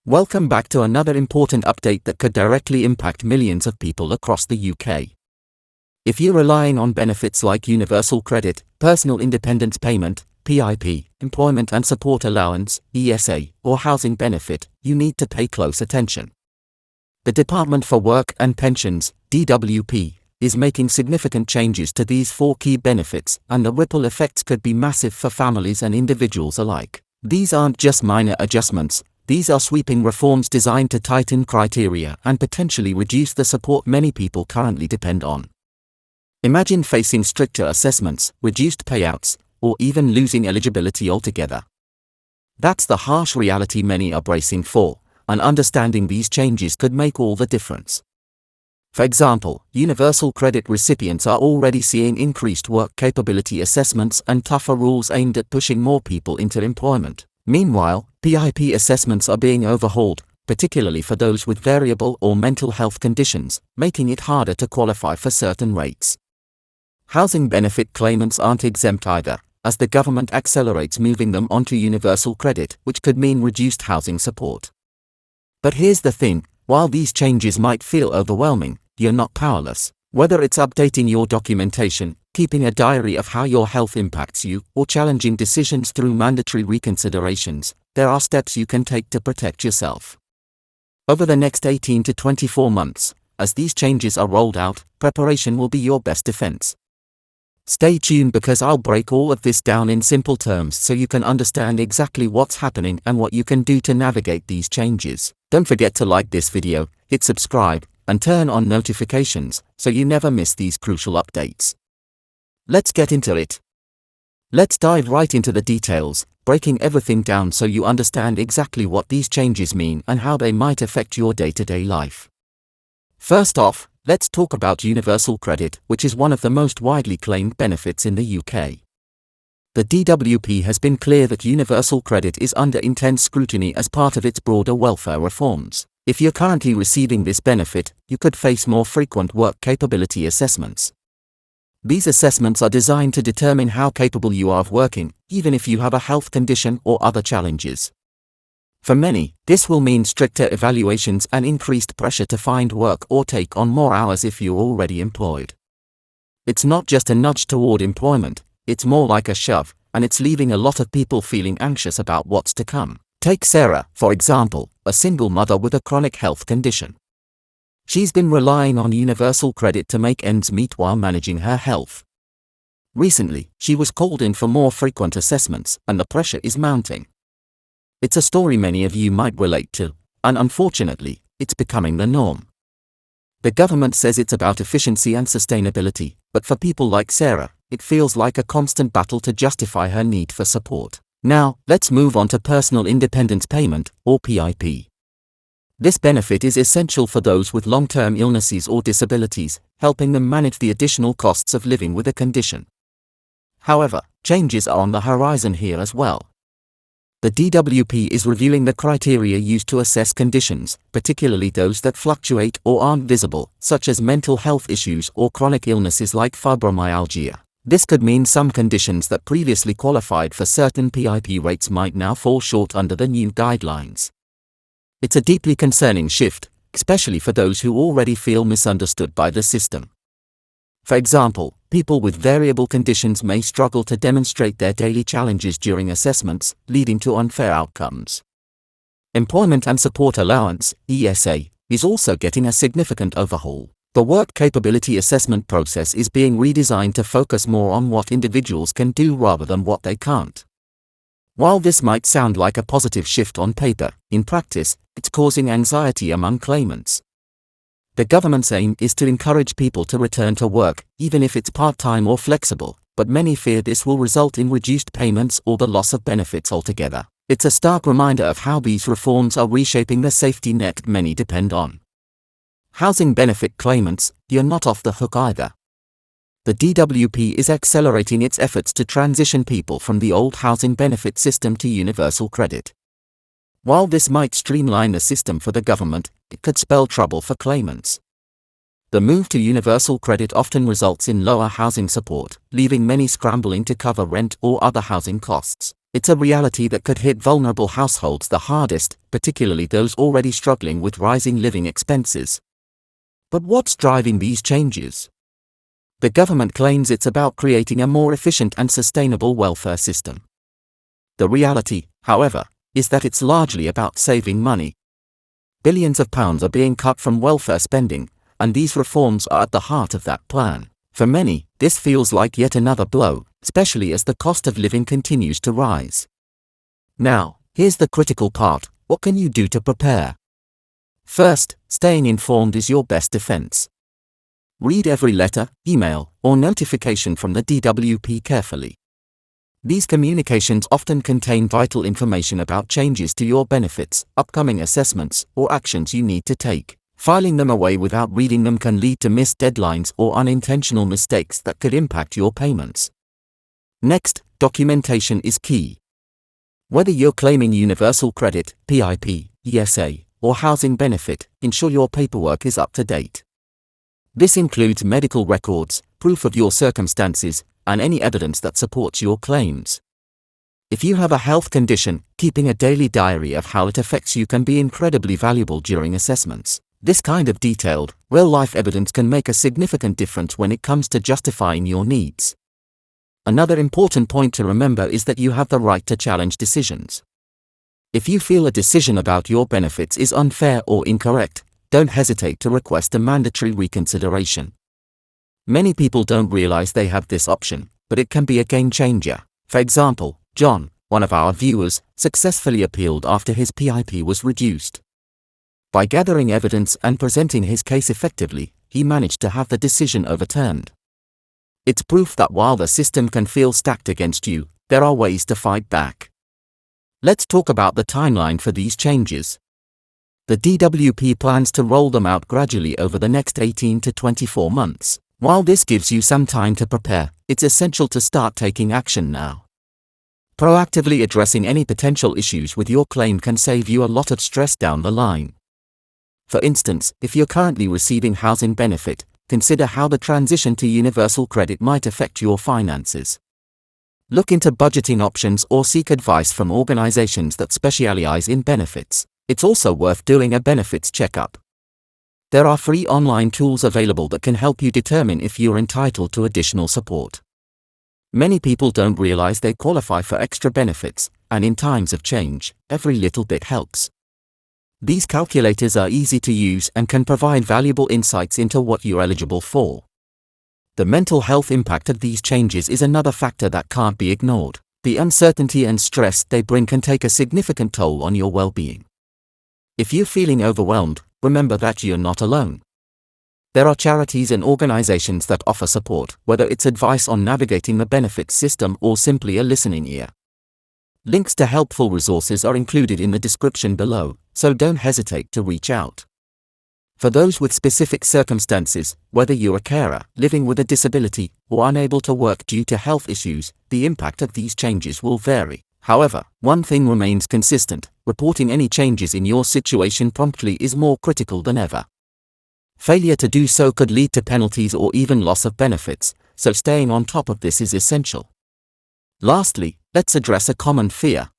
Welcome back to another important update that could directly impact millions of people across the UK. If you're relying on benefits like universal credit, personal independence payment, PIP, employment and support allowance, ESA, or housing benefit, you need to pay close attention. The Department for Work and Pensions, DWP, is making significant changes to these four key benefits, and the ripple effects could be massive for families and individuals alike. These aren't just minor adjustments. These are sweeping reforms designed to tighten criteria and potentially reduce the support many people currently depend on. Imagine facing stricter assessments, reduced payouts, or even losing eligibility altogether. That's the harsh reality many are bracing for, and understanding these changes could make all the difference. For example, universal credit recipients are already seeing increased work capability assessments and tougher rules aimed at pushing more people into employment. Meanwhile, PIP assessments are being overhauled, particularly for those with variable or mental health conditions, making it harder to qualify for certain rates. Housing benefit claimants aren't exempt either, as the government accelerates moving them onto universal credit, which could mean reduced housing support. But here's the thing, while these changes might feel overwhelming, you're not powerless. Whether it's updating your documentation, keeping a diary of how your health impacts you, or challenging decisions through mandatory reconsiderations, there are steps you can take to protect yourself. Over the next 18 to 24 months, as these changes are rolled out, preparation will be your best defense. Stay tuned because I'll break all of this down in simple terms so you can understand exactly what's happening and what you can do to navigate these changes. Don't forget to like this video, hit subscribe, and turn on notifications so you never miss these crucial updates. Let's get into it. Let's dive right into the details, breaking everything down so you understand exactly what these changes mean and how they might affect your day-to-day life. First off, let's talk about universal credit, which is one of the most widely claimed benefits in the UK. The DWP has been clear that universal credit is under intense scrutiny as part of its broader welfare reforms. If you're currently receiving this benefit, you could face more frequent work capability assessments. These assessments are designed to determine how capable you are of working, even if you have a health condition or other challenges. For many, this will mean stricter evaluations and increased pressure to find work or take on more hours if you're already employed. It's not just a nudge toward employment, it's more like a shove, and it's leaving a lot of people feeling anxious about what's to come. Take Sarah, for example, a single mother with a chronic health condition. She's been relying on universal credit to make ends meet while managing her health. Recently, she was called in for more frequent assessments, and the pressure is mounting. It's a story many of you might relate to, and unfortunately, it's becoming the norm. The government says it's about efficiency and sustainability, but for people like Sarah, it feels like a constant battle to justify her need for support. Now, let's move on to personal independence payment, or PIP. This benefit is essential for those with long-term illnesses or disabilities, helping them manage the additional costs of living with a condition. However, changes are on the horizon here as well. The DWP is reviewing the criteria used to assess conditions, particularly those that fluctuate or aren't visible, such as mental health issues or chronic illnesses like fibromyalgia. This could mean some conditions that previously qualified for certain PIP rates might now fall short under the new guidelines. It's a deeply concerning shift, especially for those who already feel misunderstood by the system. For example, people with variable conditions may struggle to demonstrate their daily challenges during assessments, leading to unfair outcomes. Employment and support allowance, ESA, is also getting a significant overhaul. The work capability assessment process is being redesigned to focus more on what individuals can do rather than what they can't. While this might sound like a positive shift on paper, in practice, it's causing anxiety among claimants. The government's aim is to encourage people to return to work, even if it's part-time or flexible, but many fear this will result in reduced payments or the loss of benefits altogether. It's a stark reminder of how these reforms are reshaping the safety net many depend on. Housing benefit claimants, you're not off the hook either. The DWP is accelerating its efforts to transition people from the old housing benefit system to universal credit. While this might streamline the system for the government, it could spell trouble for claimants. The move to universal credit often results in lower housing support, leaving many scrambling to cover rent or other housing costs. It's a reality that could hit vulnerable households the hardest, particularly those already struggling with rising living expenses. But what's driving these changes? The government claims it's about creating a more efficient and sustainable welfare system. The reality, however, is that it's largely about saving money. Billions of pounds are being cut from welfare spending, and these reforms are at the heart of that plan. For many, this feels like yet another blow, especially as the cost of living continues to rise. Now, here's the critical part: what can you do to prepare? First, staying informed is your best defense. Read every letter, email, or notification from the DWP carefully. These communications often contain vital information about changes to your benefits, upcoming assessments, or actions you need to take. Filing them away without reading them can lead to missed deadlines or unintentional mistakes that could impact your payments. Next, documentation is key. Whether you're claiming universal credit, PIP, ESA, or housing benefit, ensure your paperwork is up to date. This includes medical records, proof of your circumstances, and any evidence that supports your claims. If you have a health condition, keeping a daily diary of how it affects you can be incredibly valuable during assessments. This kind of detailed, real-life evidence can make a significant difference when it comes to justifying your needs. Another important point to remember is that you have the right to challenge decisions. If you feel a decision about your benefits is unfair or incorrect, don't hesitate to request a mandatory reconsideration. Many people don't realize they have this option, but it can be a game changer. For example, John, one of our viewers, successfully appealed after his PIP was reduced. By gathering evidence and presenting his case effectively, he managed to have the decision overturned. It's proof that while the system can feel stacked against you, there are ways to fight back. Let's talk about the timeline for these changes. The DWP plans to roll them out gradually over the next 18 to 24 months. While this gives you some time to prepare, it's essential to start taking action now. Proactively addressing any potential issues with your claim can save you a lot of stress down the line. For instance, if you're currently receiving housing benefit, consider how the transition to universal credit might affect your finances. Look into budgeting options or seek advice from organizations that specialize in benefits. It's also worth doing a benefits checkup. There are free online tools available that can help you determine if you're entitled to additional support. Many people don't realize they qualify for extra benefits, and in times of change, every little bit helps. These calculators are easy to use and can provide valuable insights into what you're eligible for. The mental health impact of these changes is another factor that can't be ignored. The uncertainty and stress they bring can take a significant toll on your well-being. If you're feeling overwhelmed, remember that you're not alone. There are charities and organizations that offer support, whether it's advice on navigating the benefits system or simply a listening ear. Links to helpful resources are included in the description below, so don't hesitate to reach out. For those with specific circumstances, whether you're a carer, living with a disability, or unable to work due to health issues, the impact of these changes will vary. However, one thing remains consistent: reporting any changes in your situation promptly is more critical than ever. Failure to do so could lead to penalties or even loss of benefits, so staying on top of this is essential. Lastly, let's address a common fear.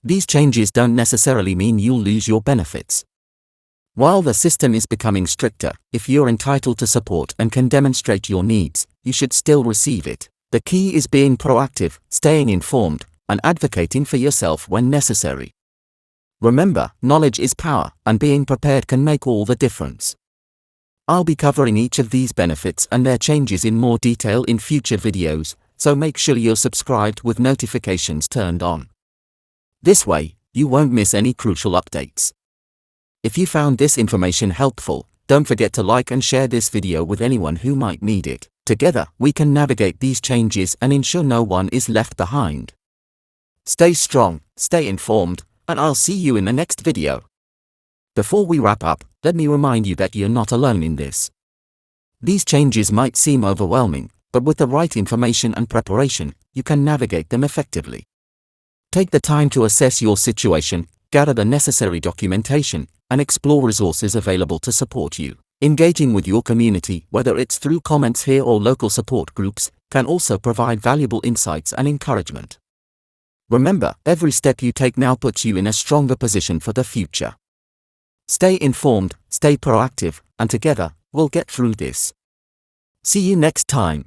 These changes don't necessarily mean you'll lose your benefits. While the system is becoming stricter, if you're entitled to support and can demonstrate your needs, you should still receive it. The key is being proactive, staying informed, and advocating for yourself when necessary. Remember, knowledge is power, and being prepared can make all the difference. I'll be covering each of these benefits and their changes in more detail in future videos, so make sure you're subscribed with notifications turned on. This way, you won't miss any crucial updates. If you found this information helpful, don't forget to like and share this video with anyone who might need it. Together, we can navigate these changes and ensure no one is left behind. Stay strong, stay informed, and I'll see you in the next video. Before we wrap up, let me remind you that you're not alone in this. These changes might seem overwhelming, but with the right information and preparation, you can navigate them effectively. Take the time to assess your situation, gather the necessary documentation, and explore resources available to support you. Engaging with your community, whether it's through comments here or local support groups, can also provide valuable insights and encouragement. Remember, every step you take now puts you in a stronger position for the future. Stay informed, stay proactive, and together, we'll get through this. See you next time.